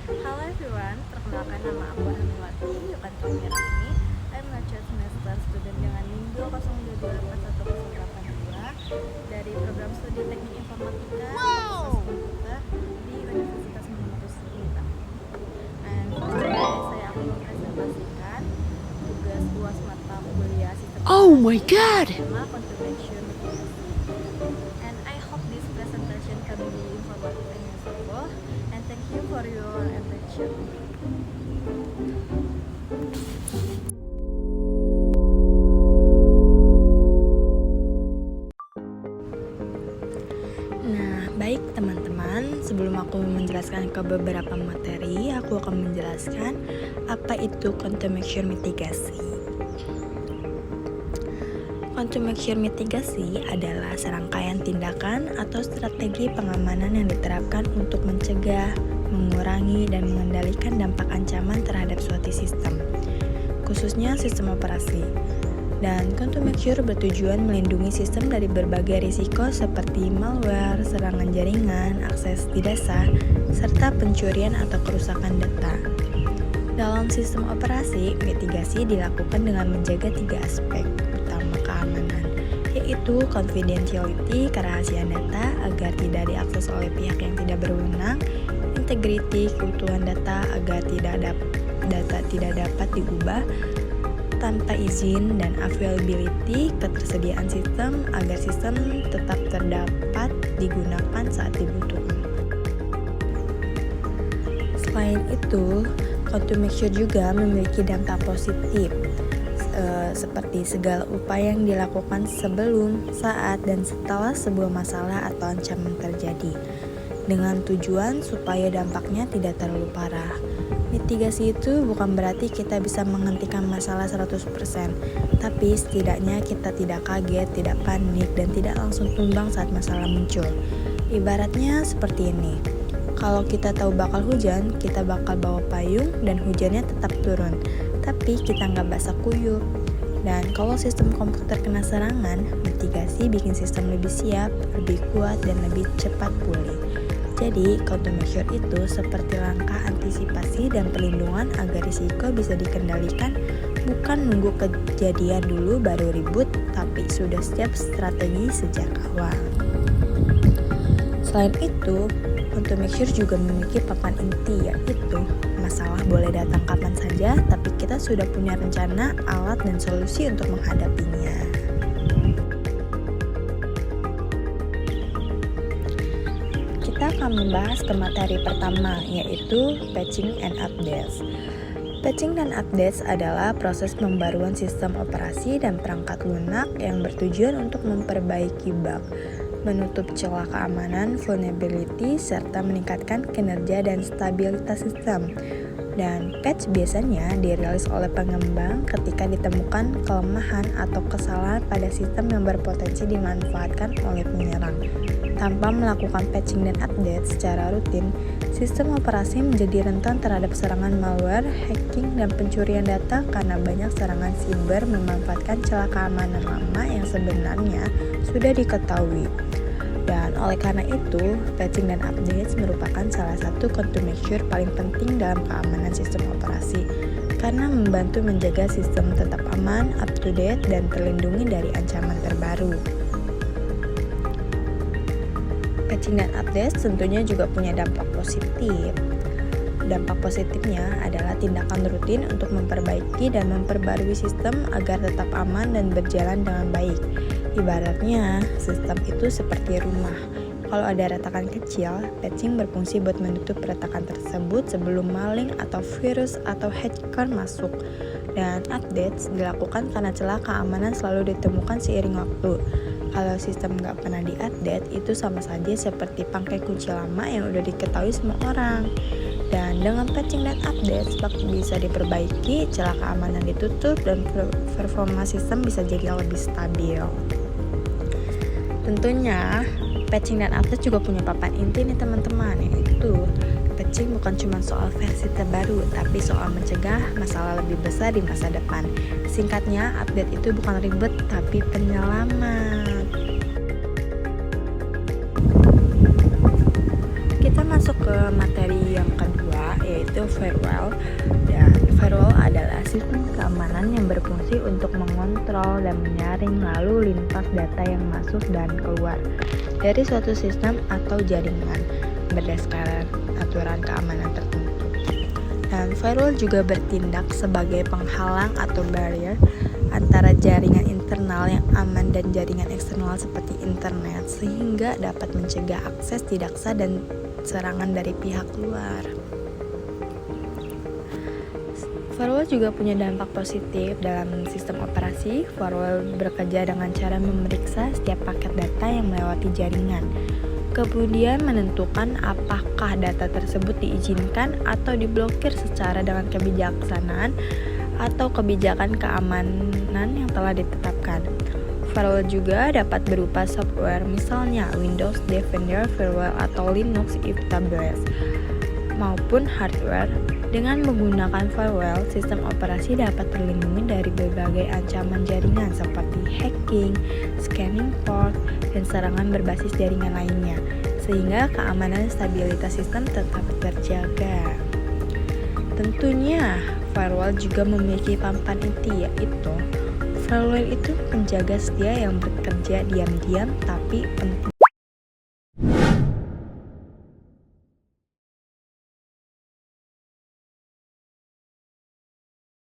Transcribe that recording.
Halo everyone, perkenalkan nama aku Hanwati, bukan Kamira ini. I'm a third semester student dengan NIM 202281082 dari program studi Teknik Informatika Fakultas Komputer di Universitas Muhammad Risma. And first today saya akan mempresentasikan tugas UAS mata kuliah Sistem Oh my Informasi god! tema Contribution Mitigasi. And I hope this presentation can be informative and useful. And thank you for your attention. Nah, baik teman-teman, sebelum aku menjelaskan ke beberapa materi, aku akan menjelaskan apa itu countermeasure mitigasi. Countermeasure mitigasi adalah serangkaian tindakan atau strategi pengamanan yang diterapkan untuk mencegah, mengurangi, dan mengendalikan dampak ancaman terhadap suatu sistem, khususnya sistem operasi. Dan countermeasure bertujuan melindungi sistem dari berbagai risiko seperti malware, serangan jaringan, akses tidak sah, serta pencurian atau kerusakan data. Dalam sistem operasi, mitigasi dilakukan dengan menjaga 3 aspek utama keamanan, yaitu confidentiality, kerahasiaan data agar tidak diakses oleh pihak yang tidak berwenang, integrity, keutuhan data agar data tidak dapat diubah tanpa izin, dan availability, ketersediaan sistem agar sistem tetap terdapat digunakan saat dibutuhkan. Selain itu, countermeasure juga memiliki dampak positif, seperti segala upaya yang dilakukan sebelum, saat, dan setelah sebuah masalah atau ancaman terjadi, dengan tujuan supaya dampaknya tidak terlalu parah. Mitigasi itu bukan berarti kita bisa menghentikan masalah 100%, tapi setidaknya kita tidak kaget, tidak panik, dan tidak langsung tumbang saat masalah muncul. Ibaratnya seperti ini, kalau kita tahu bakal hujan, kita bakal bawa payung dan hujannya tetap turun, tapi kita nggak basah kuyup. Dan kalau sistem komputer kena serangan, mitigasi bikin sistem lebih siap, lebih kuat, dan lebih cepat pulih. Jadi, countermeasure itu seperti langkah antisipasi dan perlindungan agar risiko bisa dikendalikan, bukan nunggu kejadian dulu baru ribut, tapi sudah siap strategi sejak awal. Selain itu, countermeasure juga memiliki papan inti, yaitu masalah boleh datang kapan saja, tapi kita sudah punya rencana, alat, dan solusi untuk menghadapinya. Kita akan membahas ke materi pertama, yaitu patching and updates. Patching dan updates adalah proses pembaruan sistem operasi dan perangkat lunak yang bertujuan untuk memperbaiki bug, menutup celah keamanan, vulnerability, serta meningkatkan kinerja dan stabilitas sistem. Dan patch biasanya dirilis oleh pengembang ketika ditemukan kelemahan atau kesalahan pada sistem yang berpotensi dimanfaatkan oleh penyerang. Tanpa melakukan patching dan update secara rutin, sistem operasi menjadi rentan terhadap serangan malware, hacking, dan pencurian data karena banyak serangan siber memanfaatkan celah keamanan lama yang sebenarnya sudah diketahui. Dan oleh karena itu, patching dan updates merupakan salah satu countermeasure paling penting dalam keamanan sistem operasi karena membantu menjaga sistem tetap aman, up to date, dan terlindungi dari ancaman terbaru. Patching dan updates tentunya juga punya dampak positif. Dampak positifnya adalah tindakan rutin untuk memperbaiki dan memperbarui sistem agar tetap aman dan berjalan dengan baik. Ibaratnya, sistem itu seperti rumah. Kalau ada retakan kecil, patching berfungsi buat menutup retakan tersebut sebelum maling atau virus atau hacker masuk. Dan updates dilakukan karena celah keamanan selalu ditemukan seiring waktu. Kalau sistem nggak pernah diupdate, itu sama saja seperti pakai kunci lama yang udah diketahui semua orang. Dan dengan patching dan update, bug bisa diperbaiki, celah keamanan ditutup, dan performa sistem bisa jadi lebih stabil. Tentunya, patching dan update juga punya papan inti nih teman-teman, yaitu patching bukan cuma soal versi terbaru, tapi soal mencegah masalah lebih besar di masa depan. Singkatnya, update itu bukan ribet, tapi penyelamat. Kita masuk ke materi yang kedua, yaitu firewall. Dan firewall adalah sistem keamanan yang berfungsi untuk mengontrol dan menyaring lalu lintas data yang masuk dan keluar dari suatu sistem atau jaringan berdasarkan aturan keamanan tertentu. Dan firewall juga bertindak sebagai penghalang atau barrier antara jaringan internal yang aman dan jaringan eksternal seperti internet, sehingga dapat mencegah akses tidak sah dan serangan dari pihak luar. Firewall juga punya dampak positif dalam sistem operasi. Firewall bekerja dengan cara memeriksa setiap paket data yang melewati jaringan, kemudian menentukan apakah data tersebut diizinkan atau diblokir secara dengan kebijaksanaan atau kebijakan keamanan yang telah ditetapkan. Firewall juga dapat berupa software, misalnya Windows Defender Firewall atau Linux AWS, maupun hardware. Dengan menggunakan firewall, sistem operasi dapat terlindungi dari berbagai ancaman jaringan seperti hacking, scanning port, dan serangan berbasis jaringan lainnya, sehingga keamanan dan stabilitas sistem tetap terjaga. Tentunya, firewall juga memiliki papan inti, yaitu firewall itu penjaga setia yang bekerja diam-diam tapi penting.